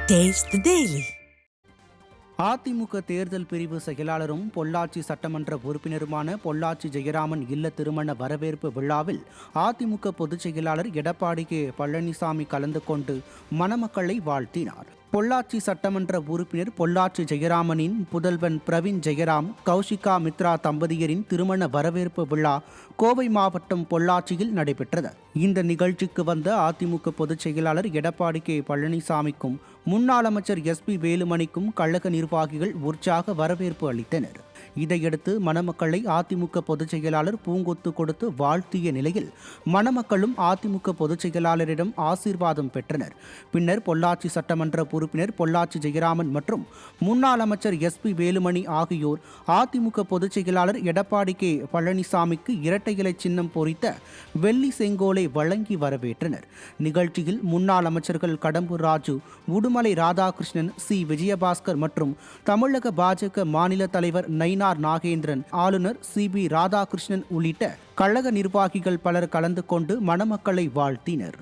Taste the Daily. AIADMK தேர்தல் பிரிவு செயலாளரும் பொள்ளாச்சி சட்டமன்ற உறுப்பினருமான பொள்ளாச்சி ஜெயராமன் இல்ல திருமண வரவேற்பு விழாவில் அதிமுக பொதுச் செயலாளர் எடப்பாடி கே பழனிசாமி கலந்து கொண்டு மணமக்களை வாழ்த்தினார். பொள்ளாச்சி சட்டமன்ற உறுப்பினர் பொள்ளாச்சி ஜெயராமனின் புதல்வன் பிரவீன் ஜெயராம், கௌஷிகா மித்ரா தம்பதியரின் திருமண வரவேற்பு விழா கோவை மாவட்டம் பொள்ளாச்சியில் நடைபெற்றது. இந்த நிகழ்ச்சிக்கு வந்த அதிமுக பொதுச் செயலாளர் எடப்பாடி கே பழனிசாமிக்கும் முன்னாள் அமைச்சர் SP வேலுமணிக்கும் கழக நிர்வாகிகள் உற்சாக வரவேற்பு அளித்தனர். இதையடுத்து மணமக்களை அதிமுக பொதுச் செயலாளர் பூங்கொத்து கொடுத்து வாழ்த்திய நிலையில் மணமக்களும் அதிமுக பொதுச் செயலாளரிடம் ஆசீர்வாதம் பெற்றனர். பின்னர் பொள்ளாச்சி சட்டமன்ற உறுப்பினர் பொள்ளாச்சி ஜெயராமன் மற்றும் முன்னாள் அமைச்சர் SP வேலுமணி ஆகியோர் அதிமுக பொதுச் செயலாளர் எடப்பாடி கே பழனிசாமிக்கு இரட்டை இலை சின்னம் பொறித்த வெள்ளி செங்கோலை வழங்கி வரவேற்றனர். நிகழ்ச்சியில் முன்னாள் அமைச்சர்கள் கடம்பூர் ராஜு, உடுமலை ராதாகிருஷ்ணன், C விஜயபாஸ்கர் மற்றும் தமிழக பாஜக மாநில தலைவர் நயினார் நாகேந்திரன், ஆளுநர் CB ராதாகிருஷ்ணன் உள்ளிட்ட கழக நிர்வாகிகள் பலர் கலந்து கொண்டு மணமக்களை வாழ்த்தினர்.